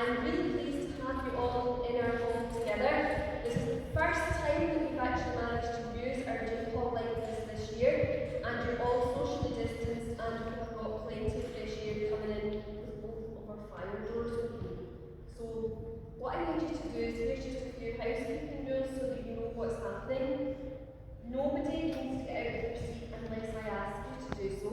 I'm really pleased to have you all in our home together. This is the first time that we've actually managed to use our gym hall like this year, and you're all socially distanced, and we have got plenty of fresh air coming in with both of our fire doors open. So what I need you to do is, here's just a few housekeeping rules so that you know what's happening. Nobody needs to get out of their seat unless I ask you to do so.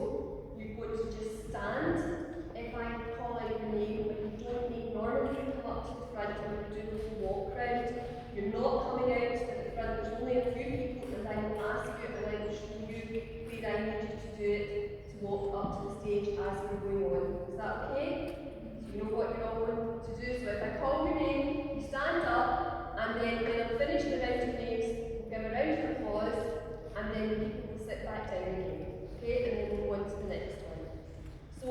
You're going to just stand. If I call out your name, but you don't need normally come up to the front and do a little walk round. You're not coming out at the front. There's only a few people, and I will ask you and I will show you where I need you to do it to walk up to the stage as we're going on. Is that okay? So you know what you're all going to do. So if I call your name, you stand up, and then when I'm finished the round of names, we'll give a round of applause, and then people will sit back down again. Okay, and then we'll go on to the next one. So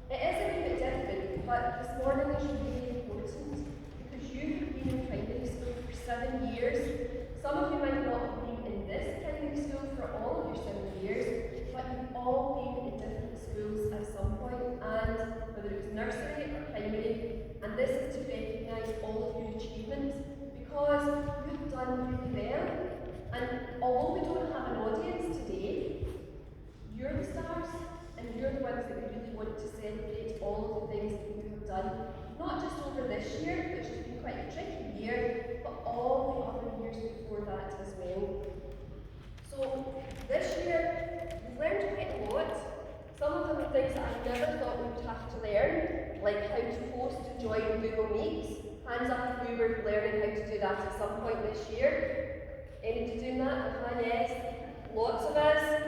it is a wee bit different, but this morning is really important because you have been in primary school for 7 years. Some of you might not have been in this primary school for all of your 7 years, but you've all been in different schools at some point, and whether it was nursery or primary, and this is to recognise all of your achievements because you've done really well. And although we don't have an audience today, you're the stars, and you're the ones that we really want to celebrate all of the things that you have done, not just over this year, which has been quite a tricky year, but all the other years before that as well. So this year, we've learned quite a lot. Some of them are things that I never thought we would have to learn, like how to post and join Google Meets. Hands up if you were learning how to do that at some point this year. Anybody doing that? Yes, lots of us.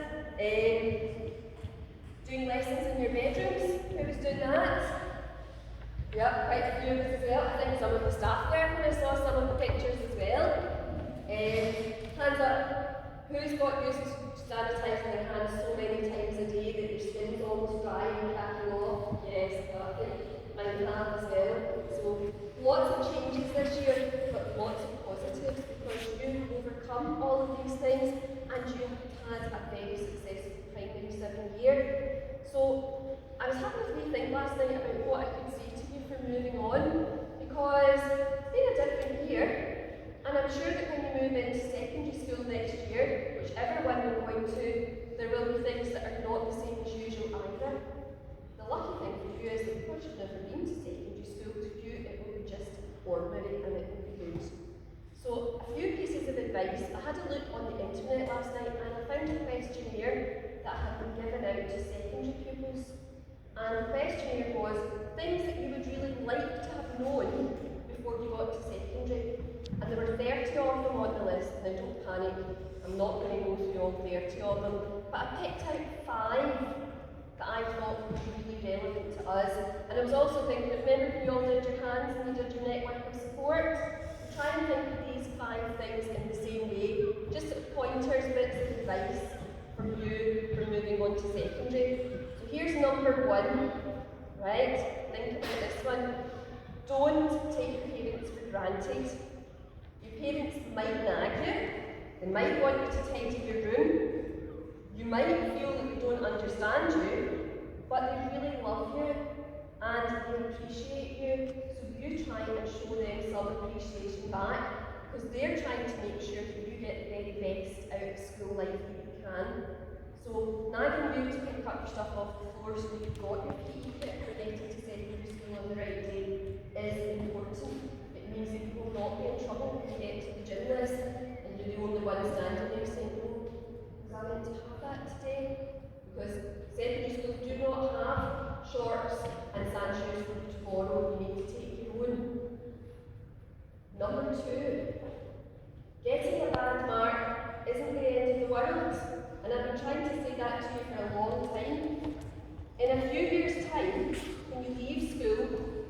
Doing lessons in your bedrooms? Who was doing that? Yep, quite a few of us as well. I think some of the staff there when I saw some of the pictures as well. Hands up, who's got used to sanitising their hands so many times a day that your skin's almost dry and cracking off? Yes, I think mine have as well. So lots of changes this year, but lots of positives because you've overcome all of these things and you have had a very successful primary 7 year. So I was having a wee think last night about what I could say to you for moving on, because it's been a different year, and I'm sure that when you move into secondary school next year, whichever one you're going to, there will be things that are not the same as usual either. The lucky thing for you is that because you've never been to secondary school, to you it will be just ordinary and it will be good. So a few pieces of advice. I had a look on the internet last night and I found a questionnaire that had been given out to secondary pupils. And the questionnaire was things that you would really like to have known before you got to secondary. And there were 30 of them on the list. Now don't panic, I'm not going to go through all 30 of them, but I picked out 5 that I thought were really relevant to us. And I was also thinking, remember when you all did your hands and you did your network of support? Try and think of these 5 things in the same way, just sort of pointers, bits of advice for you for moving on to secondary. So here's number 1, right? Think about this one. Don't take your parents for granted. Your parents might nag you, they might want you to tidy your room, you might feel that they don't understand you, but they really love you and they appreciate you, so you try and show them some appreciation back, because they're trying to make sure that you get the very best out of school life that you can. So nagging you to pick up your stuff off the floor so that you've got your PE kit for getting to secondary school on the right day is important. It means that you will not be in trouble when you get to the gym list and you're the only one standing there saying, oh, was I meant to have that today? Because secondary schools do not have shorts and sand shoes for you to borrow, you need to take your own. Number 2, getting a bad mark isn't the end of the world, and I've been trying to say that to you for a long time. In a few years' time, when you leave school,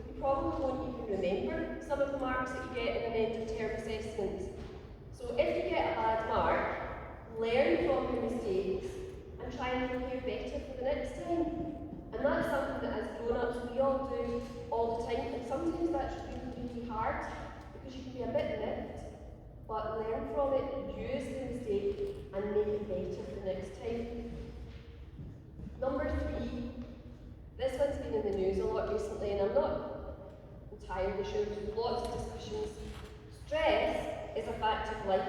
you probably won't even remember some of the marks that you get in an end-of-term assessment. So if you get a bad mark, learn from your mistakes and try and prepare better for the next time. And that's something that as grown-ups we all do all the time, and sometimes that's really, really hard because you can be a bit nipped, but learn from it, use the mistake and make it better for the next time. Number 3, this one's been in the news a lot recently, and I'm not tire the shoes, lots of discussions. Stress is a fact of life,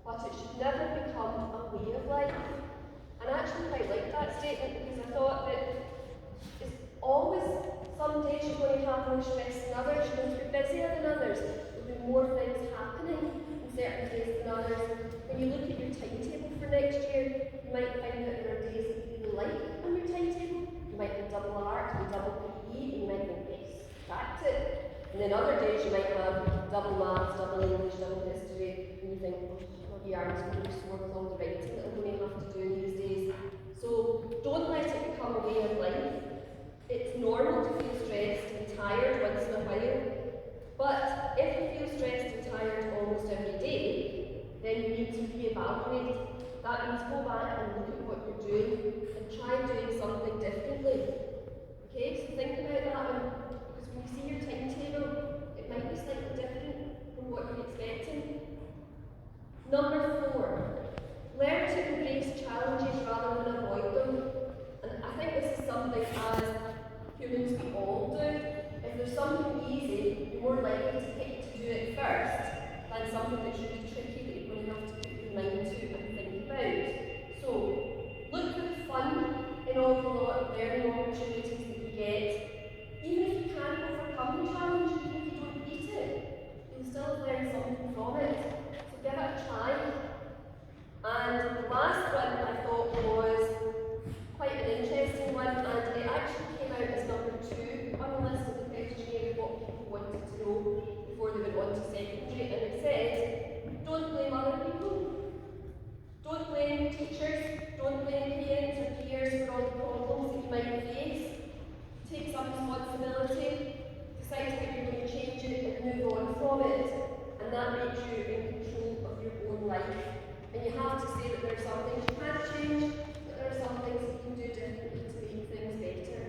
but it should never become a way of life. And I actually quite like that statement because I thought that it's always some days you're going to have more stress than others, you're going to be busier than others, there'll be more things happening in certain days than others. When you look at your timetable for next year, you might find that there are days that you really like on your timetable. You might have double art and double PE, and you might think, yes, that's it. And then other days you might have double maths, double English, double history, and you think, oh, the arm's going to be sore with all the writing that I'm going to have to do these days. So don't let it become a way of life. It's normal to feel stressed and tired once in a while, but if you feel stressed and tired almost every day, then you need to reevaluate. That means go back and look at what you're doing and try doing something differently. Okay, so think about that one, because when you see your timetable, it might be slightly different from what you're expecting. Number 4, learn to embrace challenges rather than avoid them. And I think this is something as humans we all do. If there's something easy, you're more likely to pick to do it first than something that's really tricky that you're going to have to put your mind to and think about. So, look for the fun in all the learning opportunities that you get. Even if you can't overcome the challenge, even if you don't beat it, you'll still learn something from it. So give it a try. And the last one I thought was quite an interesting one, and it actually came out as number 2 on the list of the questionnaire of what people wanted to know before they went on to secondary, and it said, don't blame other people. Don't blame teachers, don't blame parents or peers for all the problems that you might face. Take some responsibility, decide how you're going to change it and move on from it, and that makes you in control of your own life. And you have to say that there are some things you can't change, but there are some things you can do differently to make things better.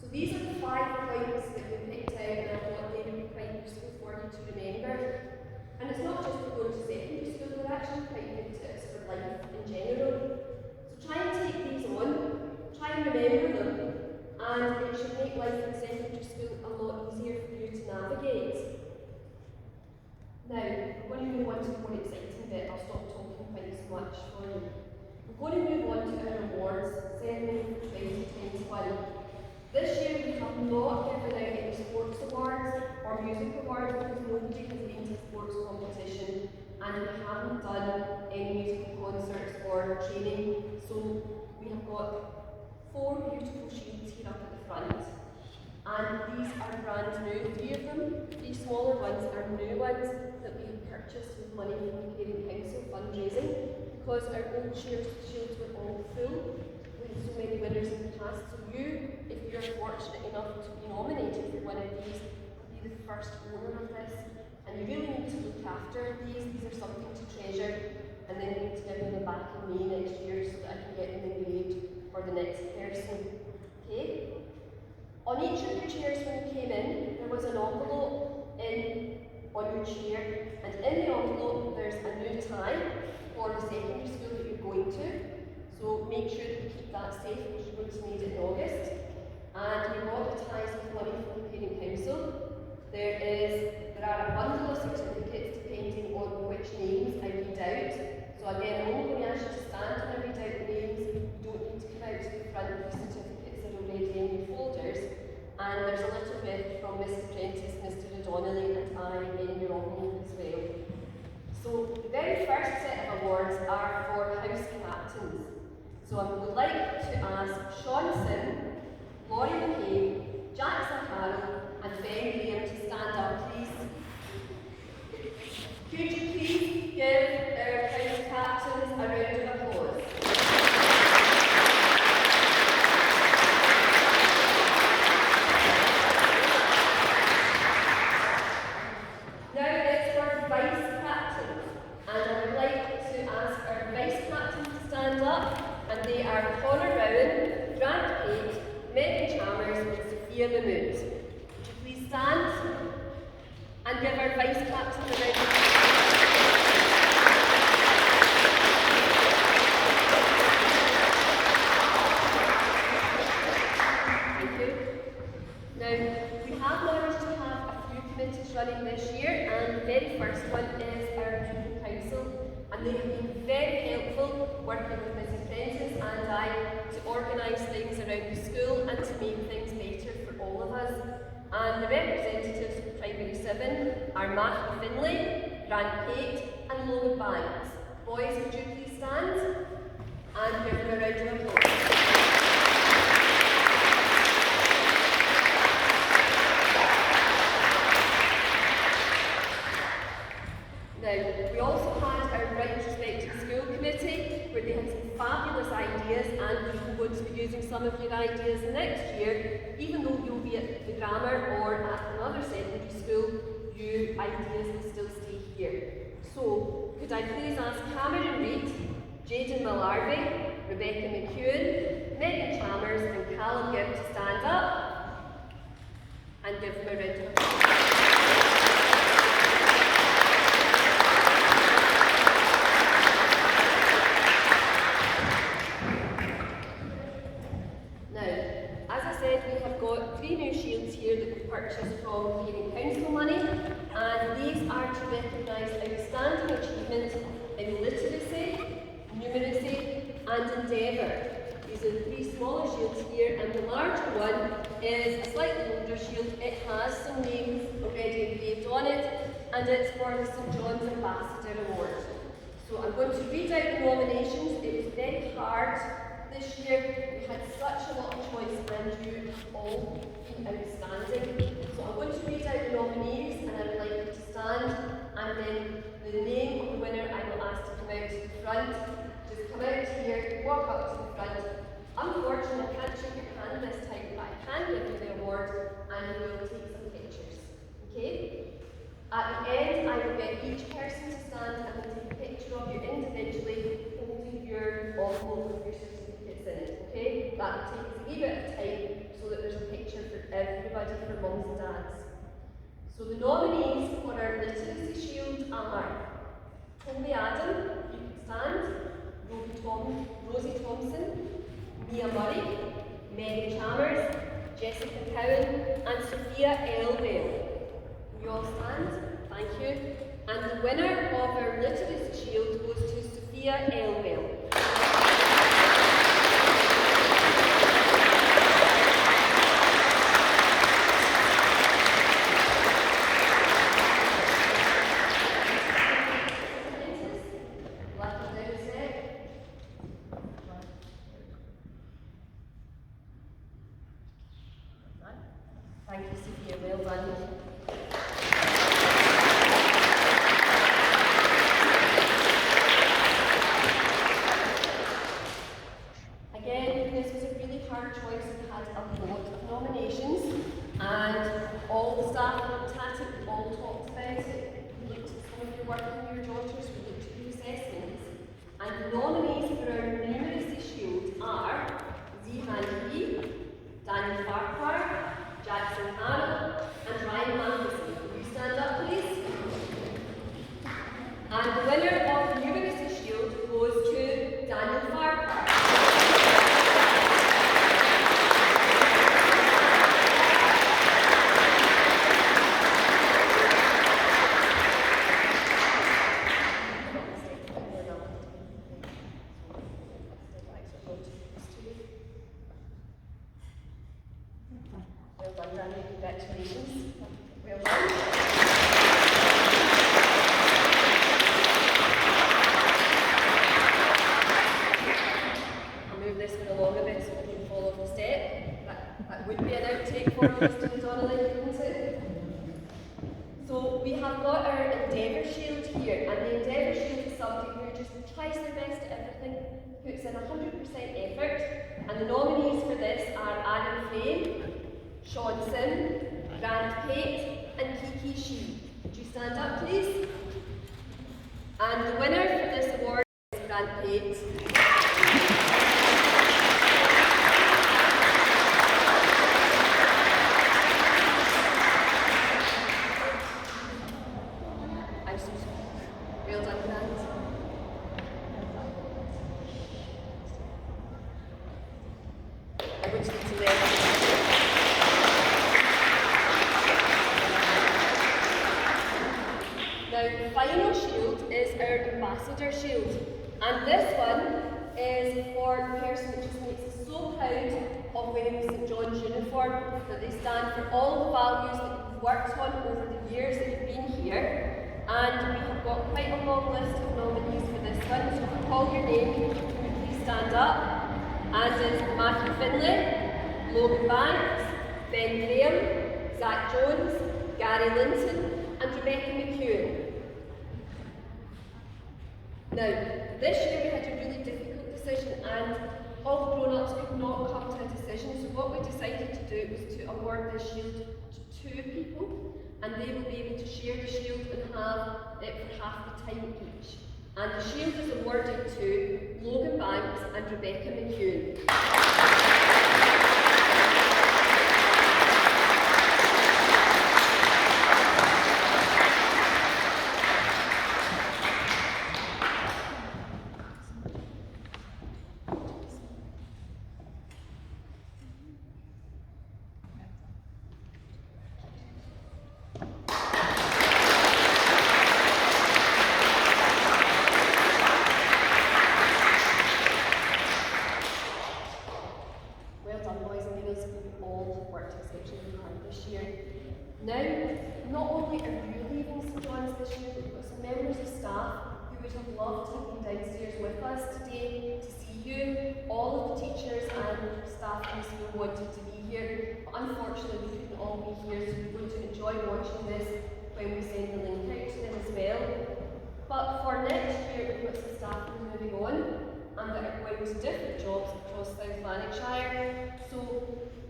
So these are the 5 points that we picked out, and I thought they would be quite useful for you to remember. And it's not just for going to secondary school, they're actually quite good tips for life in general. So try and take these on, try and remember them, and it should make life in secondary school a lot easier for you to navigate. Now, we're going to move on to the more exciting bit. I'll stop talking quite so much for you. We're going to move on to our awards ceremony for 2021. This year we have not given out any sports awards or music awards because nobody has been to a sports competition, and we haven't done any musical concerts or training. So we have got 4 beautiful sheets here up at the front. And these are brand new, 3 of them. These smaller ones are new ones that we have purchased with money from the Parent Council fundraising, because our old shields were all full with so many winners in the past. So you, if you're fortunate enough to be nominated for one of these, will be the first owner of this. And you really need to look after these. These are something to treasure, and then we need to give them back in May next year so that I can get them engraved for the next person. Okay? On each of your chairs when you came in, there was an envelope on your chair, and in the envelope there's a new tie for the secondary school that you're going to. So make sure that you keep that safe because you're going to need it in August. And you bought the ties with money from the Parent Council. There are a bundle of certificates depending on which names I read out. So again, I'm only going to ask you to stand when I read out the names. You don't need to come out to the front, the certificates are already in your folders. And there's a little bit from Mr. Prentice, Mr. O'Donnelly, and I in your envelope as well. So the very first set of awards are for house captains. So I would like to ask Sean Sim, Laurie McCabe, Jack Zaharro, and Ben Graham to stand up, please. Could you please give our house captains a round of applause? Would you please stand and give our Vice Captain a round of applause? Thank you. Now, we have now to organise things around the school and to make things better for all of us. And the representatives of Primary 7 are Matthew Finlay, Grant Pate and Logan Banks. Boys, would you please stand and give them a round of applause. Now, we also had our Right Respected School Committee, where they had some fabulous ideas, and we will going to be using some of your ideas next year. Even though you'll be at the grammar or at another secondary school, your ideas will still stay here. So, could I please ask Cameron Reid, Jaden Mallarby, Rebecca McEwen, Megan Chalmers and Callum Gibb to stand up and give them a round of applause. Purchased from Caring Council money, and these are to recognise outstanding achievement in literacy, numeracy and endeavour. These are the three smaller shields here, and the larger one is a slightly older shield. It has some names already engraved on it, and it's for the St John's Ambassador Award. So I'm going to read out the nominations. It was very hard this year. We had such a lot of choice, and you all been outstanding. So I'm going to read out the nominees, and I would like you to stand, and then the name of the winner I will ask to come out to the front. Just come out here, walk up to the front. Unfortunately, I can't shake your hand this time, but I can give you the award, and we will take some pictures. Okay? At the end, I will get each person to stand and we'll take a picture of you individually, holding your envelope with your certificates in it. Okay? That will take us a wee bit of time so that there's a picture for everybody, for mums and dads. So the nominees for our Literacy Shield are Toby Adam, you can stand, Rosie Thompson, Mia Murray, Megan Chalmers, Jessica Cowan and Sophia Elvale. You all stand, thank you. And the winner of our Literacy Shield goes to Sophia Elvale. Thank you, Sophia, well done. Again, this was a really hard choice. We had a lot of nominations, and all the staff looked at it, we all talked about it. We looked at some of your work and your daughters, we looked at your assessments. And the nominees for our Numeracy Shield are Zihan Lee, Daniel Farquhar, Jackson Hannah and Ryan Matheson. Will you stand up, please? And the winner of the Numeracy Shield goes to Daniel Farquhar. Well done, Daniel. Congratulations. Well done. I'll move this one along a bit so we can follow the step. That would be an outtake for us, Mr. Donnelly, wouldn't it? So we have got our Endeavour Shield here, and the Endeavour Shield is somebody who just tries their best at everything, puts in 100% effort, and the nominees for this are Adam Frame, Sean Sim, Grant Pate and Kiki Shee. Would you stand up, please? And the winner for this award is Grant Pate. I'm so sorry. Well done, Grant. I would just to Now, the final shield is our Ambassador Shield, and this one is for the person that just makes us so proud of wearing the St John's uniform, that they stand for all the values that you've worked on over the years that you've been here. And we have got quite a long list of nominees for this one, so if you call your name, can you please stand up? As is Matthew Finlay, Logan Banks, Ben Graham, Zach Jones, Gary Linton, and Rebecca McEwen. Now, this year we had a really difficult decision and all the grown-ups could not come to a decision, so what we decided to do was to award this shield to 2 people, and they will be able to share the shield and have it for half the time each. And the shield is awarded to Logan Banks and Rebecca McEwen. Now, not only are you leaving St John's this year, but we've got some members of staff who would have loved to have been downstairs with us today to see you. All of the teachers and staff in the school wanted to be here, but unfortunately we couldn't all be here, so we're going to enjoy watching this when we send the link out to them as well. But for next year, we've got some staff who are moving on and that are going to different jobs across South Lanarkshire. So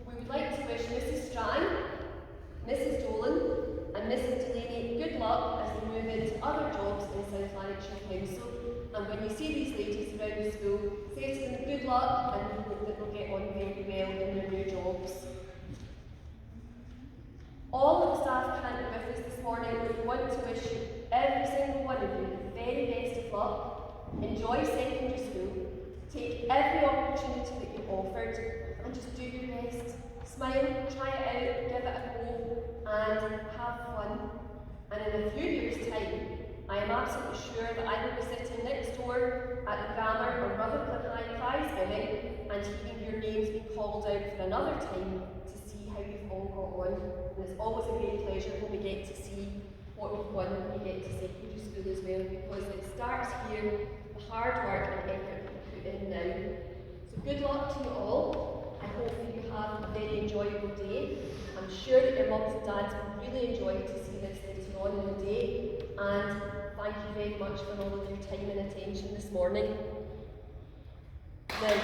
we would like to wish Mrs Strang, Mrs Dolan and Mrs Delaney good luck as they move into other jobs in South Lanarkshire Council, and when you see these ladies around the school, say to them good luck and we hope that they'll get on very well in their new jobs. All of the staff can't be with us this morning, but we want to wish you, every single one of you, the very best of luck. Enjoy secondary school, take every opportunity that you're offered and just do your best. Smile, try it out, give it a go, and have fun. And in a few years' time, I am absolutely sure that I will be sitting next door at the Grammar or Rutherglen High prize giving and hearing your names being called out for another time to see how you've all got on. And it's always a great pleasure when we get to see what we've won when we get to secondary school as well, because it starts here, the hard work and effort that we put in now. So good luck to you all. I hope that you have a very enjoyable day. I'm sure that your mums and dads will really enjoy to see this later on in the day. And thank you very much for all of your time and attention this morning. Now,